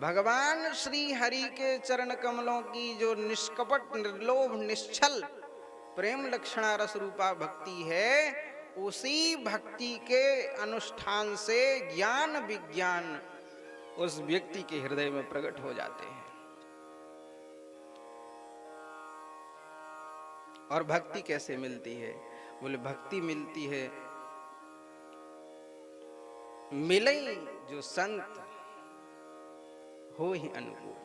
भगवान श्री हरि के चरण कमलों की जो निष्कपट निर्लोभ निश्चल प्रेम लक्षणा रस रूपा भक्ति है, उसी भक्ति के अनुष्ठान से ज्ञान विज्ञान उस व्यक्ति के हृदय में प्रकट हो जाते हैं। और भक्ति कैसे मिलती है? बोले भक्ति मिलती है मिले जो संत हो ही अनुकूल।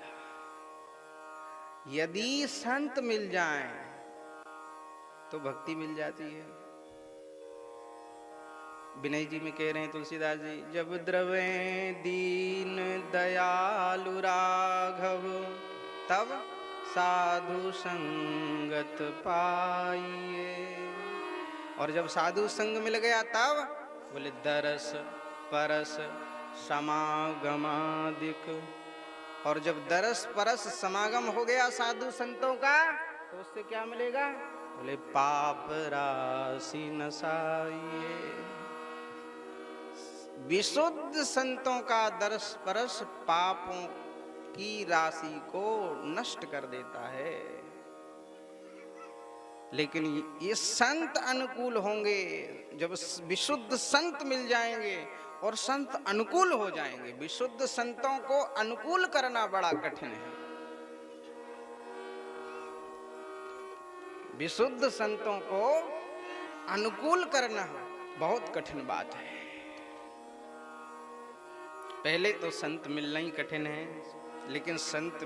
यदि संत मिल जाएं तो भक्ति मिल जाती है। विनय जी में कह रहे हैं तुलसीदास जी, जब द्रवे दीन दयालु राघव तब साधु संगत पाइए। और जब साधु संग मिल गया तब बोले दरस परस समागमादिक। और जब दरस परस समागम हो गया साधु संतों का तो उससे क्या मिलेगा? बोले पाप राशि नसाइए। विशुद्ध संतों का दरस परस पापों की राशि को नष्ट कर देता है। लेकिन ये संत अनुकूल होंगे, जब विशुद्ध संत मिल जाएंगे और संत अनुकूल हो जाएंगे। विशुद्ध संतों को अनुकूल करना बड़ा कठिन है। विशुद्ध संतों को अनुकूल करना बहुत कठिन बात है। पहले तो संत मिलना ही कठिन है, लेकिन संत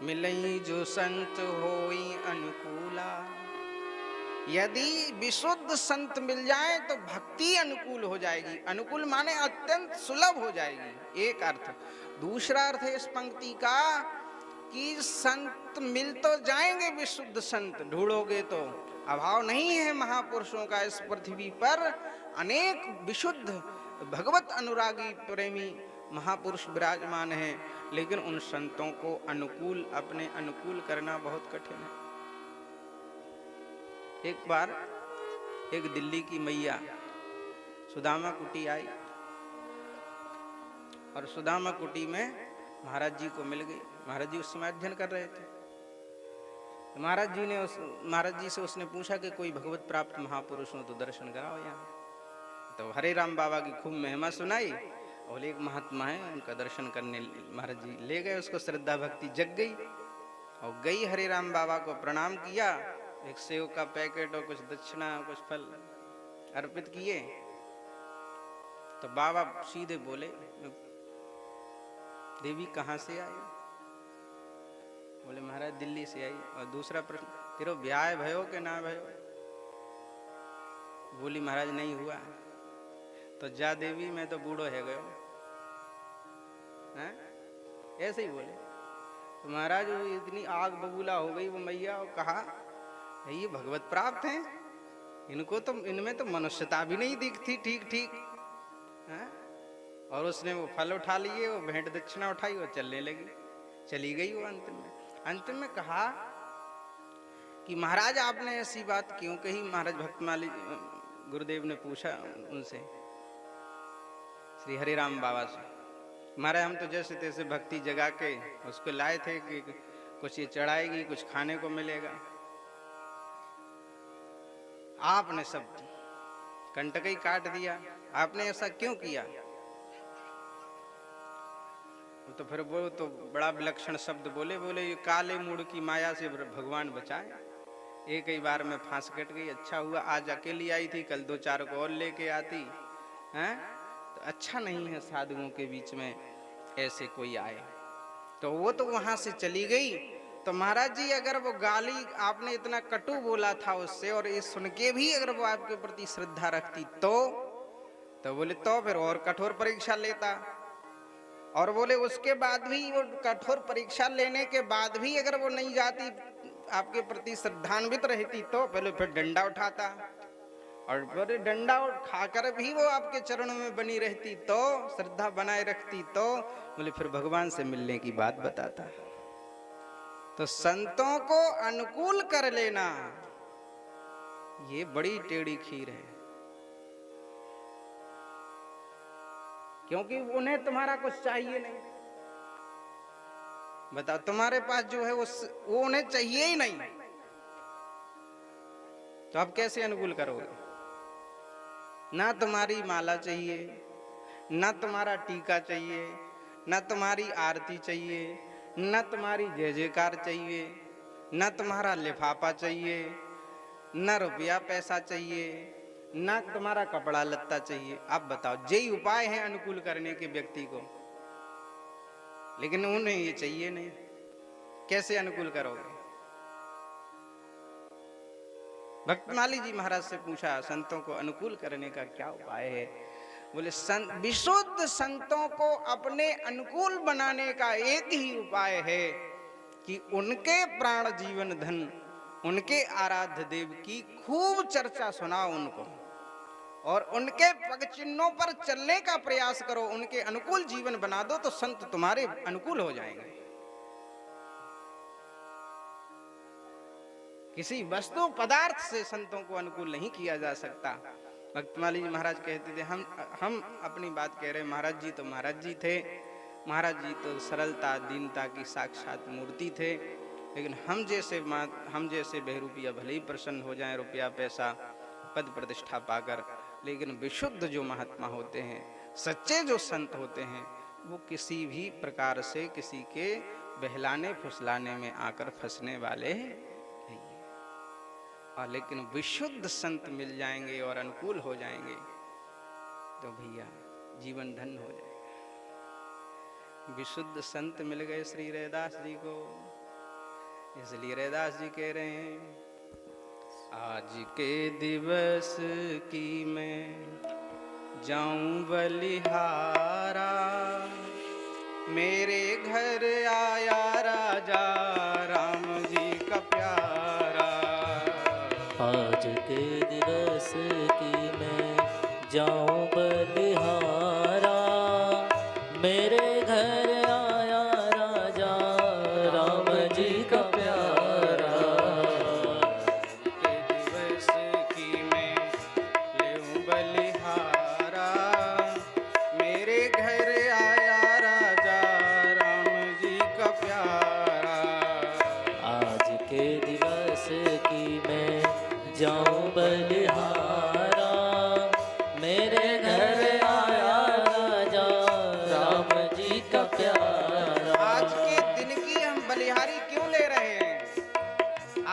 मिलई जो संत होई अनुकूला। यदि विशुद्ध संत मिल जाए तो भक्ति अनुकूल हो जाएगी। अनुकूल माने अत्यंत सुलभ हो जाएगी, एक अर्थ। दूसरा अर्थ है इस पंक्ति का कि संत मिल तो जाएंगे, विशुद्ध संत ढूंढोगे तो। अभाव नहीं है महापुरुषों का इस पृथ्वी पर। अनेक विशुद्ध भगवत अनुरागी प्रेमी महापुरुष विराजमान हैं, लेकिन उन संतों को अनुकूल अपने अनुकूल करना बहुत कठिन है। एक बार एक दिल्ली की मैया सुदामा कुटी आई और सुदामा कुटी में महाराज जी को मिल गई। महाराज जी उस समय अध्ययन कर रहे थे। महाराज जी से उसने पूछा कि कोई भगवत प्राप्त महापुरुष हो तो दर्शन कराओ यहाँ। तो हरे राम बाबा की खूब महिमा सुनाई और एक महात्मा है, उनका दर्शन करने महाराज जी ले गए। उसको श्रद्धा भक्ति जग गई और गई हरे राम बाबा को प्रणाम किया। एक सेव का पैकेट और कुछ दक्षिणा कुछ फल अर्पित किए। तो बाबा सीधे बोले, देवी कहाँ से आई? बोले महाराज दिल्ली से आई। और दूसरा प्रश्न, तेरो ब्याह भयो के ना भयो? बोली महाराज नहीं हुआ। तो जा देवी मैं तो बूढ़ो है गयो। ऐसे ही बोले। तो महाराज इतनी आग बबूला हो गई वो मैया, और कहा ये भगवत प्राप्त हैं, इनको तो इनमें तो मनुष्यता भी नहीं दिखती ठीक ठीक है। और उसने वो फल उठा लिए, वो भेंट दक्षिणा उठाई, वो चलने लगी, चली गई वो। अंत में कहा कि महाराज आपने ऐसी बात क्यों कही? महाराज भक्तमाली गुरुदेव ने पूछा उनसे, श्री हरे राम बाबा से, महाराज हम तो जैसे तैसे भक्ति जगा के उसको लाए थे कि कुछ ये चढ़ाएगी, कुछ खाने को मिलेगा। आपने सब कंटक ही काट दिया, आपने ऐसा क्यों किया? तो फिर वो तो बड़ा विलक्षण शब्द बोले, ये काले मूड की माया से भगवान बचाए। एक ही बार में फांस कट गई। अच्छा हुआ आज अकेली आई थी, कल 2-4 को और लेके आती हैं। तो अच्छा नहीं है साधुओं के बीच में ऐसे कोई आए। तो वो तो वहां से चली गई। तो महाराज जी अगर वो गाली आपने इतना कटु बोला था उससे, और ये सुन के भी अगर वो आपके प्रति श्रद्धा रखती तो बोले तो फिर और कठोर परीक्षा लेता। और बोले उसके बाद भी वो कठोर परीक्षा लेने के बाद भी अगर वो नहीं जाती, आपके प्रति श्रद्धान्वित रहती, तो पहले फिर डंडा उठाता। और फिर डंडा खाकर भी वो आपके चरणों में बनी रहती, तो श्रद्धा बनाए रखती, तो बोले फिर भगवान से मिलने की बात बताता। तो संतों को अनुकूल कर लेना ये बड़ी टेढ़ी खीर है। क्योंकि उन्हें तुम्हारा कुछ चाहिए नहीं। बताओ, तुम्हारे पास जो है वो उन्हें चाहिए ही नहीं, तो आप कैसे अनुकूल करोगे? ना तुम्हारी माला चाहिए, ना तुम्हारा टीका चाहिए, ना तुम्हारी आरती चाहिए, ना तुम्हारी जय जयकार चाहिए, ना तुम्हारा लिफाफा चाहिए, ना रुपया पैसा चाहिए, ना तुम्हारा कपड़ा लत्ता चाहिए। आप बताओ, यही उपाय है अनुकूल करने के व्यक्ति को, लेकिन उन्हें ये चाहिए नहीं, कैसे अनुकूल करोगे? भक्तमाली जी महाराज से पूछा, संतों को अनुकूल करने का क्या उपाय है? बोले, विशुद्ध संतों को अपने अनुकूल बनाने का एक ही उपाय है कि उनके प्राण जीवन धन, उनके आराध्य देव की खूब चर्चा सुनाओ उनको, और उनके पग चिन्हों पर चलने का प्रयास करो, उनके अनुकूल जीवन बना दो, तो संत तुम्हारे अनुकूल हो जाएंगे। किसी वस्तु पदार्थ से संतों को अनुकूल नहीं किया जा सकता। भक्तमाली जी महाराज कहते थे, हम अपनी बात कह रहे हैं, महाराज जी तो महाराज जी थे, महाराज जी तो सरलता दीनता की साक्षात मूर्ति थे, लेकिन हम जैसे बहरूपिया भले ही प्रसन्न हो जाएं रुपया पैसा पद प्रतिष्ठा पाकर, लेकिन विशुद्ध जो महात्मा होते हैं, सच्चे जो संत होते हैं, वो किसी भी प्रकार से किसी के बहलाने फुसलाने में आकर फंसने वाले नहीं। और लेकिन विशुद्ध संत मिल जाएंगे और अनुकूल हो जाएंगे तो भैया जीवन धन्य हो जाएगा। विशुद्ध संत मिल गए श्री रैदास जी को, इसलिए रैदास जी कह रहे हैं, आज के दिवस की मैं जाऊं बलिहारा, मेरे घर आया राजा राम जी का प्यारा। आज के दिवस की मैं जाऊं बलिहारा, मेरे घर आया राजा राम जी का प्यारा। के दिवस की मैं लेऊं बलिहारा, मेरे घर आया राजा राम जी का प्यारा। आज के दिवस की मैं जाऊं बलिहारा, मेरे घर आया राजा राम जी का प्यारा। आज के दिन की हम बलिहारी क्यों ले रहे हैं?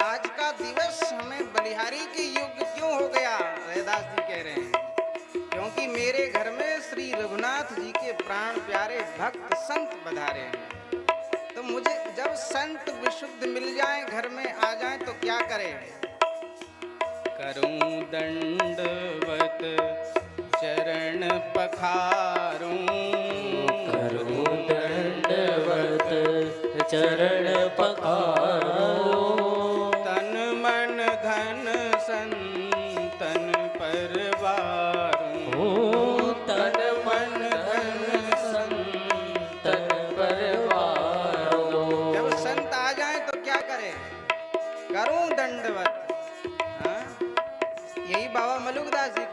आज का दिवस हमें बलिहारी के योग्य क्यों हो गया? रैदास जी कह रहे हैं, क्योंकि मेरे घर में श्री रघुनाथ जी के प्राण प्यारे भक्त संत पधारे हैं। तो मुझे जब संत विशुद्ध मिल जाएं, घर में आ जाएं, तो क्या करें? करूं दंडवत चरण पखारूं, करूं दंडवत चरण पखारूं, तन मन धन संतन परवारूं, तन मन धन संतन परवारूं। जब संत आ जाए तो क्या करें? करूं दंडवत। हाँ? यही बाबा मलुकदास जी